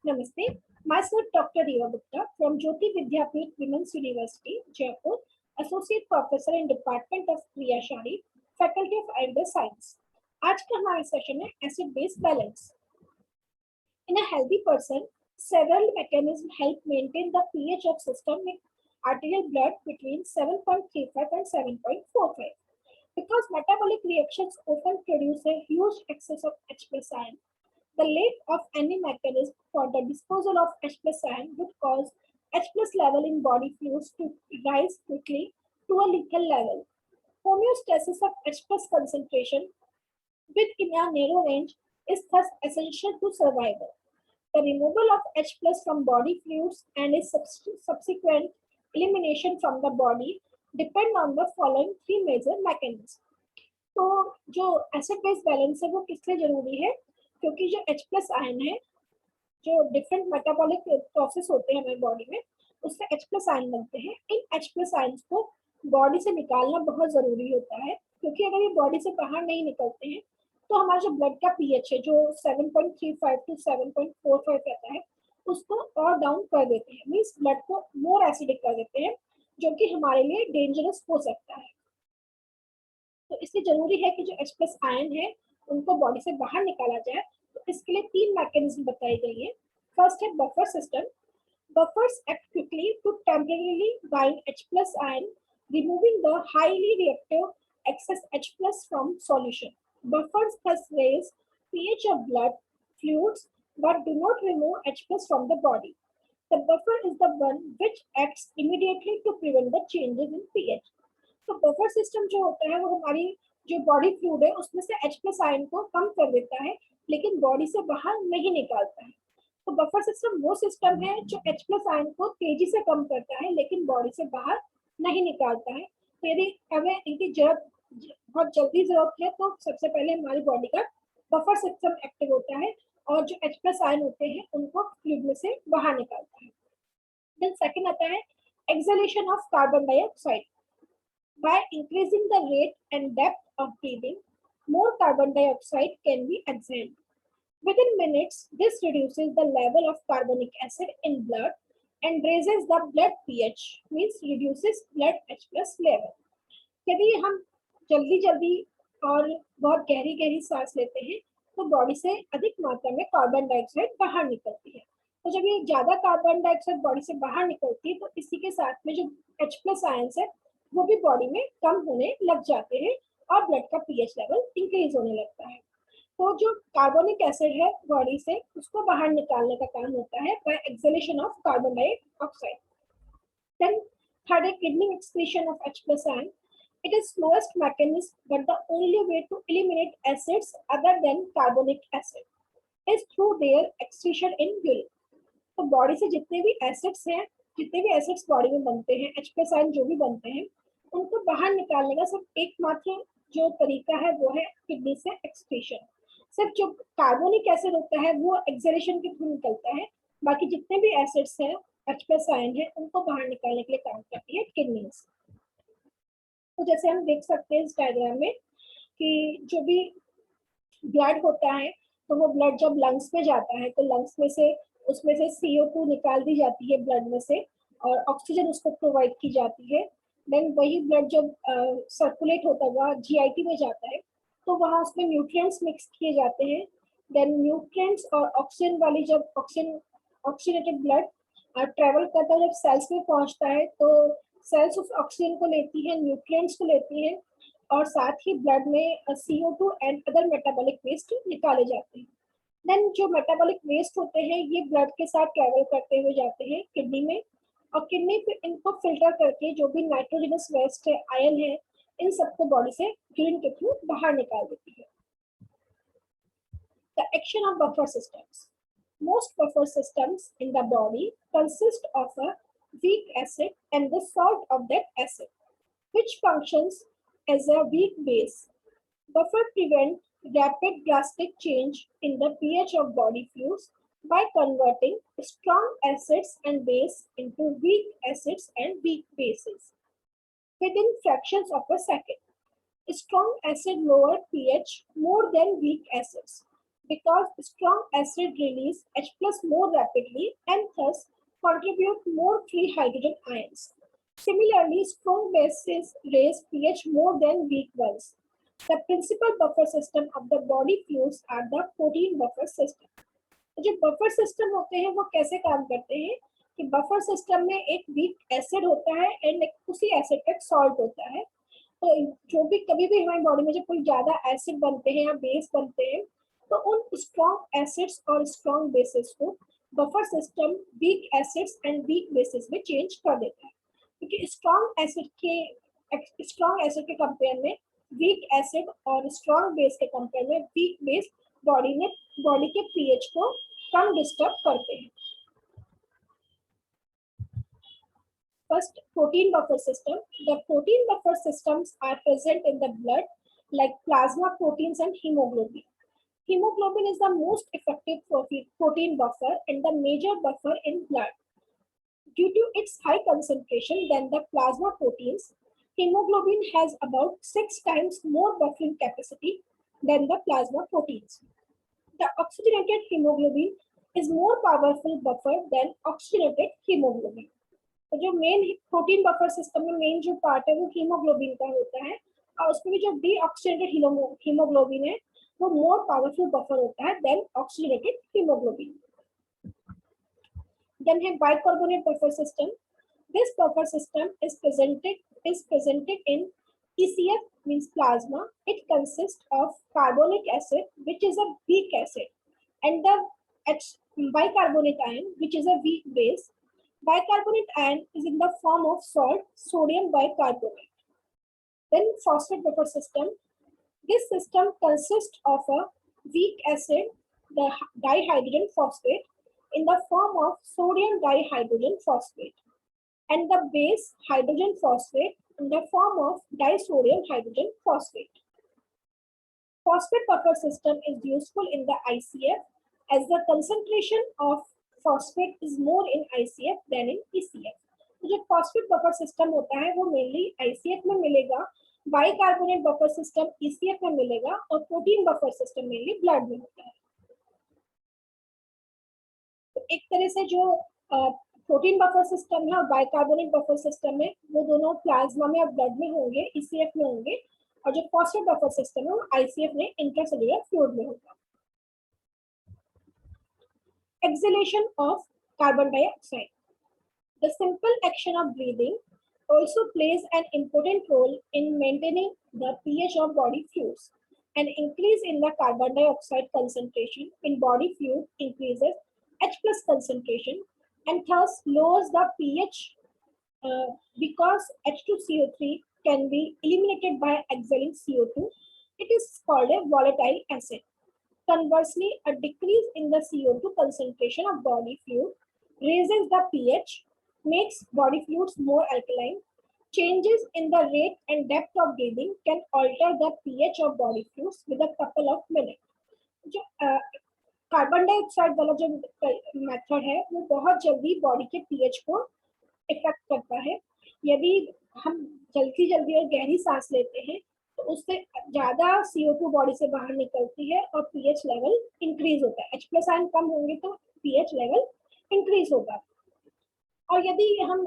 Namaste. Myself Dr. Riva Gupta from Jyoti Vidyapeeth Women's University, Jaipur, Associate Professor in Department of Kriyashari, Faculty of Ayurveda Science. आज का हमारा session है acid base balance. In a healthy person, several mechanisms help maintain the pH of system with arterial blood between 7.35 and 7.45. Because metabolic reactions often produce a huge excess of H plus ion, the lack of any mechanism for the disposal of H plus ion would cause H plus level in body fluids to rise quickly to a lethal level. Homeostasis of H plus concentration within a narrow range is thus essential to survival. The removal of H plus from body fluids and its subsequent elimination from the body depend on the following three major mechanisms. तो जो acid base balance है वो किस लिए जरूरी है? क्योंकि जो H प्लस आयन है, जो डिफरेंट मेटाबॉलिक प्रोसेस होते हैं हमारी बॉडी में, उससे H प्लस आयन बनते हैं. इन H प्लस आयन्स को बॉडी से निकालना बहुत जरूरी होता है, क्योंकि अगर ये बॉडी से बाहर नहीं निकलते हैं तो हमारा जो ब्लड का पीएच है जो 7.35 टू 7.45 रहता है उसको और डाउन कर देते हैं, मीन्स ब्लड को मोर एसिडिक कर देते हैं, जो कि हमारे लिए डेंजरस हो सकता है. तो इसलिए जरूरी है कि जो H प्लस आयन है उनको बॉडी से बाहर निकाला जाए. तो इसके लिए तीन मैकेनिज्म बताई गई है. फर्स्ट है buffer system. Buffers act quickly to temporarily bind H plus ion, removing the highly reactive excess H plus from solution. Buffers thus raise pH of blood fluids but do not remove H plus from the body. The buffer is the one which acts immediately to prevent the changes in pH. तो buffer system जो होता है वो हमारी जो body fluid है उसमें से H प्लस आयन को कम कर देता है, लेकिन बॉडी से बाहर नहीं निकालता है. तो बफर सिस्टम वो सिस्टम है जो H प्लस आयन को तेजी से कम करता है लेकिन बॉडी से बाहर नहीं निकालता है. तो यदि हमें इनकी जरूरत बहुत जल्दी जरूरत है तो सबसे पहले हमारी बॉडी का बफर सिस्टम एक्टिव होता है और जो H प्लस आयन होते हैं उनको फ्लूइड में से बाहर निकालता है. देन सेकंड आता है exhalation of carbon dioxide. By increasing the rate and depth of breathing, more carbon dioxide can be exhaled. Within minutes, this reduces the level of carbonic acid in blood and raises the blood pH, means reduces blood H plus level. यदि हम जल्दी और बहुत गहरी सांस लेते हैं तो बॉडी से अधिक मात्रा में कार्बन डाइऑक्साइड बाहर निकलती है. तो जब ये ज्यादा कार्बन डाइऑक्साइड बॉडी से बाहर निकलती है तो इसी के साथ में जो H प्लस आयंस है वो भी बॉडी में कम होने लग जाते हैं और ब्लड का पीएच लेवल इंक्रीज होने लगता है. तो जो कार्बोनिक एसिड है बॉडी से उसको बाहर निकालने का काम होता है by exhalation of carbon dioxide. Then third है kidney excretion of H plus ion. It is slowest mechanism but the only way to eliminate acids other than carbonic acid is through their excretion in urine. तो body से जितने भी acids body में बनते हैं, H plus ion जो भी बनते हैं, उनको बाहर निकालने का सिर्फ एकमात्र जो तरीका है वो है किडनी से एक्सक्रीशन. सिर्फ जो कार्बोनिक एसिड होता है वो एक्सहेलेशन के थ्रू निकलता है, बाकी जितने भी एसिड्स हैं H प्लस आयन है उनको बाहर निकालने के लिए काम करती है किडनीज. तो जैसे हम देख सकते हैं इस डायग्राम में कि जो भी ब्लड होता है तो वो ब्लड जब लंग्स में जाता है तो लंग्स में से उसमें से CO2 निकाल दी जाती है ब्लड में से और ऑक्सीजन उसको प्रोवाइड की जाती है. देन वही ब्लड जब सर्कुलेट होता हुआ GIT में जाता है तो वहाँ उसमें न्यूट्रिएंट्स मिक्स किए जाते हैं. देन न्यूट्रिएंट्स और ऑक्सीजन वाली जब ऑक्सीनेटेड ब्लड ट्रेवल करता है जब सेल्स में पहुँचता है तो सेल्स उस ऑक्सीजन को लेती है, न्यूट्रिएंट्स को लेती है और साथ ही ब्लड में CO2 and other metabolic waste निकाले जाते हैं. देन जो मेटाबॉलिक वेस्ट होते हैं ये ब्लड के साथ ट्रैवल करते हुए जाते हैं किडनी में और किडनी पे इनको फिल्टर करके जो भी नाइट्रोजनस वेस्ट है, आयन है, इन सबको बॉडी से यूरिन के थ्रू बाहर निकाल देती है. The action of buffer systems. Most buffer systems in the body consist of a weak acid and the salt of that acid, which functions as a weak base. Buffer prevent rapid drastic change in the pH of body fluids by converting strong acids and base into weak acids and weak bases within fractions of a second. Strong acid lower pH more than weak acids. because strong acid release H plus more rapidly and thus contribute more free hydrogen ions. Similarly, strong bases raise pH more than weak ones. The principal buffer system of the body fluids are the protein buffer system. जो buffer system होते हैं वो कैसे काम करते हैं कि buffer system में एक वीक एसिड होता है एंड उसी एसिड का सॉल्ट होता है। तो जो भी कभी भी हमारी बॉडी में जब कोई ज्यादा एसिड बनते हैं या बेस बनते हैं तो उन स्ट्रॉन्ग एसिड्स और स्ट्रॉन्ग बेसिस को buffer system weak acids and weak bases में चेंज कर देता है, क्योंकि स्ट्रॉन्ग एसिड के कंपेयर में वीक एसिड और स्ट्रॉन्ग बेस के कंपेयर में वीक बेस बॉडी के पीएच को कम डिस्टर्ब करते हैं। First, protein buffer system. The protein buffer systems are present in the blood like plasma proteins and hemoglobin. Hemoglobin is the most effective protein buffer and the major buffer in blood. Due to its high concentration than the plasma proteins, hemoglobin has about 6 times more buffering capacity than the plasma proteins. The oxygenated hemoglobin is more powerful buffer than oxygenated hemoglobin. तो जो main protein buffer system में main जो part है वो haemoglobin का होता है और उसमें भी जो डीऑक्सीजनेटेड हीमोग्लोबिन है वो मोर पावरफुल बफर होता है देन ऑक्सीजनेटेड हीमोग्लोबिन। देन है bicarbonate buffer system. This buffer system is presented in ECF means plasma. It consists of carbonic acid which is a weak acid and the bicarbonate ion which is a weak base. Bicarbonate ion is in the form of salt, sodium bicarbonate. Then phosphate buffer system. This system consists of a weak acid, the dihydrogen phosphate, in the form of sodium dihydrogen phosphate, and the base hydrogen phosphate in the form of disodium hydrogen phosphate. Phosphate buffer system is useful in the ICF as the concentration of phosphate is more in ICF than in ECF. तो जो phosphate buffer system होता है वो mainly ICF में मिलेगा, bicarbonate buffer system ECF में मिलेगा और protein buffer system mainly blood में होता है। तो एक तरह से जो प्रोटीन बफर सिस्टम है और बाइकार्बोनेट बफर सिस्टम है वो दोनों प्लाज्मा में और ब्लड में होंगे, ECF में होंगे, और जो फॉस्फेट बफर सिस्टम है वो ICF में इंट्रासेल्युलर फ्लूइड में होगा। Exhalation of carbon dioxide. The simple action of breathing also plays an important role in maintaining the pH of body fluids. An increase in the carbon dioxide concentration in body fluid increases H plus concentration and thus lowers the pH because H2CO3 can be eliminated by exhaling CO2. It is called a volatile acid. Conversely, a decrease in the CO2 concentration of body fluid raises the pH, makes body fluids more alkaline. Changes in the rate and depth of breathing can alter the pH of body fluids with a couple of minutes. जो carbon dioxide वाला जो method है वो बहुत जल्दी body के pH को effect करता है। यदि हम जल्दी और गहरी सांस लेते हैं तो उससे ज्यादा CO2 बॉडी से बाहर निकलती है और पीएच लेवल इंक्रीज होता है। H प्लस आयन कम होंगे तो पीएच लेवल इंक्रीज होगा। और यदि हम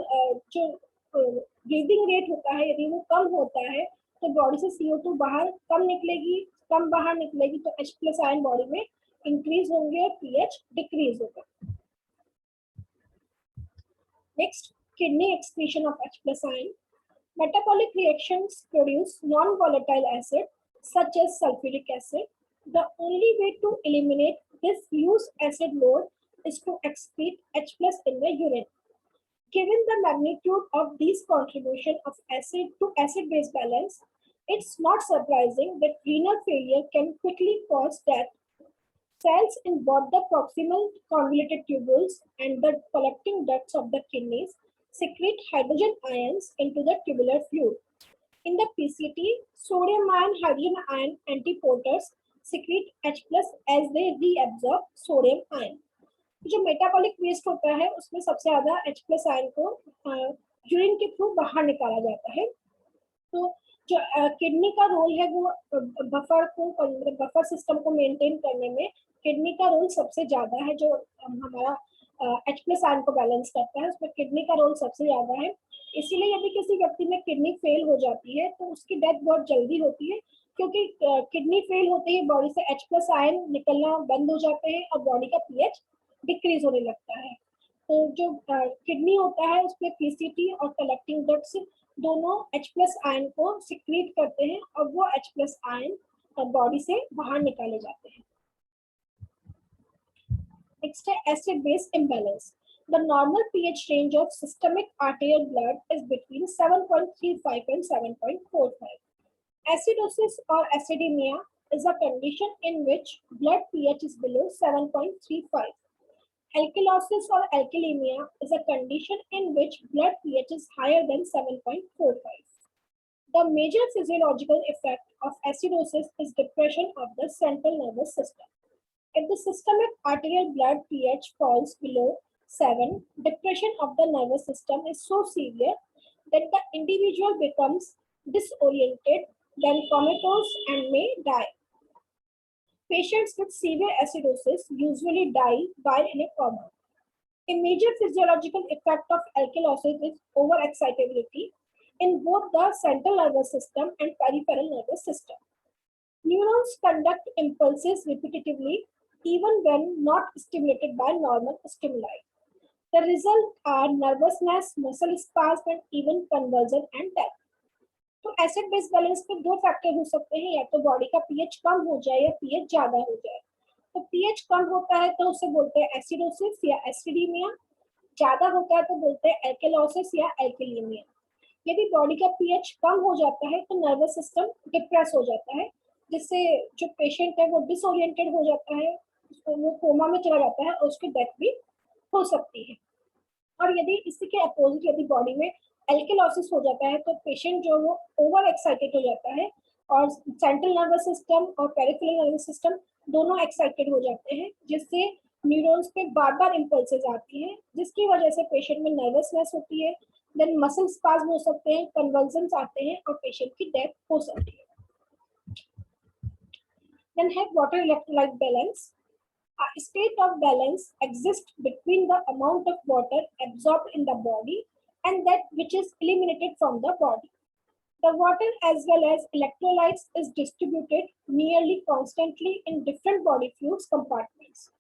जो ब्रीदिंग रेट होता है यदि वो कम होता है तो बॉडी से CO2 कम बाहर निकलेगी तो H प्लस आयन बॉडी में इंक्रीज होंगे और पीएच डिक्रीज होगा। Next, kidney excretion of H plus ion. Metabolic reactions produce non-volatile acid such as sulfuric acid. The only way to eliminate this loose acid load is to excrete H plus in the urine. Given the magnitude of these contribution of acid to acid-base balance, it's not surprising that renal failure can quickly cause death. Cells in both the proximal convoluted tubules and the collecting ducts of the kidneys secrete hydrogen ions into the tubular fluid. In the PCT, sodium ion hydrogen ion antiporters secrete H plus as they reabsorb sodium ion. जो metabolic waste होता है उसमें सबसे ज्यादा H plus ion को urine के through बाहर निकाला जाता है। तो जो किडनी का रोल है वो बफर सिस्टम को मेंटेन करने में किडनी का रोल सबसे ज्यादा है। जो हमारा H+ आयन को बैलेंस करता है उसमें किडनी का रोल सबसे ज्यादा है। इसीलिए यदि किसी व्यक्ति में किडनी फेल हो जाती है तो उसकी डेथ बहुत जल्दी होती है, क्योंकि किडनी फेल होते ही बॉडी से H+ आयन निकलना बंद हो जाते हैं और बॉडी का पीएच डिक्रीज होने लगता है। तो जो किडनी होता है उसमें पीसीटी और कलेक्टिंग डक्ट्स दोनों H+ आयन को सिक्रीट करते हैं और वो H+ आयन बॉडी से बाहर निकाले जाते हैं। Next है acid base imbalance. The normal pH range of systemic arterial blood is between 7.35 and 7.45. Acidosis or acidemia is a condition in which blood pH is below 7.35. Alkalosis or alkalemia is a condition in which blood pH is higher than 7.45. The major physiological effect of acidosis is depression of the central nervous system. If the systemic arterial blood pH falls below 7, depression of the nervous system is so severe that the individual becomes disoriented, then comatose and may die. Patients with severe acidosis usually die while in a coma. A major physiological effect of alkalosis is overexcitability in both the central nervous system and peripheral nervous system. Neurons conduct impulses repetitively even when not stimulated by normal stimuli. The result are nervousness, muscle spasm, and even convulsion and death. तो acid base balance में दो factor हो सकते हैं, या तो body का pH कम हो जाए या पीएच ज्यादा हो जाए। तो पीएच कम होता है तो उसे बोलते हैं एसिडोसिस या एसिडीमिया, ज्यादा होता है तो बोलते हैं एल्केलोसिस या एल्केलीमिया। यदि बॉडी का पीएच कम हो जाता है तो नर्वस सिस्टम डिप्रेस हो जाता है, जिससे जो पेशेंट है वो डिसओरिएंटेड हो जाता है, वो कोमा में चला जाता है और उसकी डेथ भी हो सकती है। और यदि इसी के अपोजिट यदि बॉडी में एल्केलोसिस हो जाता है तो पेशेंट जो वो ओवर एक्साइटेड हो जाता है और सेंट्रल नर्वस सिस्टम और पेरिफेरल नर्वस सिस्टम दोनों एक्साइटेड हो जाते हैं, जिससे न्यूरॉन्स पे बार बार इम्पल्सेस आती हैं, जिसकी वजह से पेशेंट में नर्वसनेस होती है, देन मसल स्पाज्म हो सकते हैं, कन्वल्जन्स आते हैं और पेशेंट की डेथ हो सकती है। Then have water electrolyte balance. A state of balance exists between the amount of water absorbed in the body and that which is eliminated from the body. The water as well as electrolytes is distributed nearly constantly in different body fluids compartments.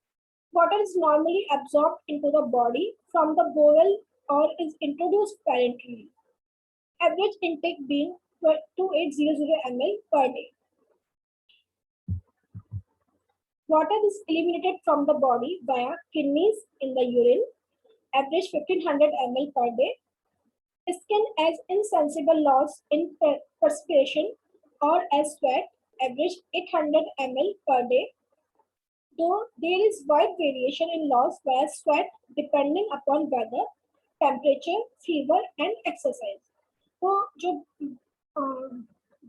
Water is normally absorbed into the body from the bowel or is introduced parenterally. Average intake being 2800 ml per day. Water is eliminated from the body via kidneys in the urine, average 1500 ml per day. Skin as insensible loss in perspiration or as sweat, average 800 ml per day. Though there is wide variation in loss via sweat depending upon weather, temperature, fever and exercise. तो जो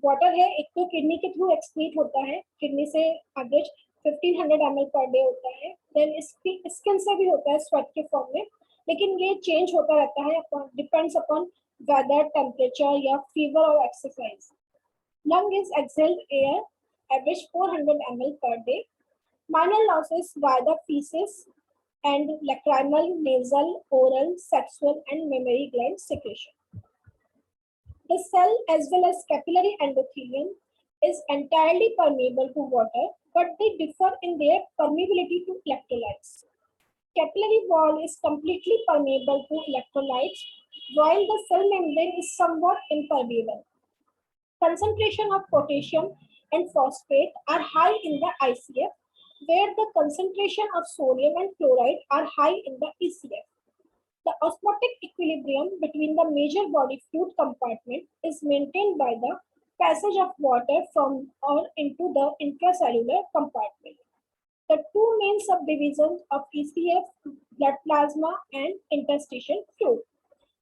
water है एक तो kidney के through excrete होता है, kidney से average 1500 ml per day होता है, देन स्किन से भी होता है स्वेट के फॉर्म में, लेकिन ये चेंज होता रहता है, डिपेंड्स अपॉन वेदर, टेम्परेचर या फीवर और exercise. Lung is exhaled air, average 400 ml per day. Minor losses via the feces and lacrimal, nasal, oral, sexual and mammary gland secretion. The cell as well as capillary endothelium is entirely permeable to water, but they differ in their permeability to electrolytes. Capillary wall is completely permeable to electrolytes, while the cell membrane is somewhat impermeable. Concentration of potassium and phosphate are high in the ICF, where the concentration of sodium and chloride are high in the ECF. The osmotic equilibrium between the major body fluid compartment is maintained by the passage of water from or into the intracellular compartment. The two main subdivisions of ECF, blood plasma and interstitial fluid,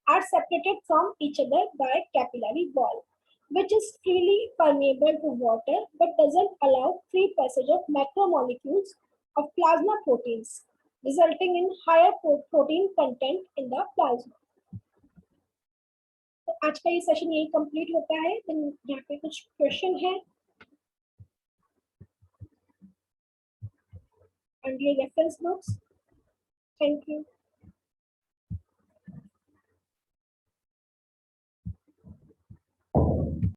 are separated from each other by capillary wall, which is freely permeable to water but doesn't allow free passage of macromolecules of plasma proteins, resulting in higher protein content in the plasma. तो आज का ये session यही complete होता है। यहाँ पे कुछ क्वेश्चन है and your reference books. Thank you.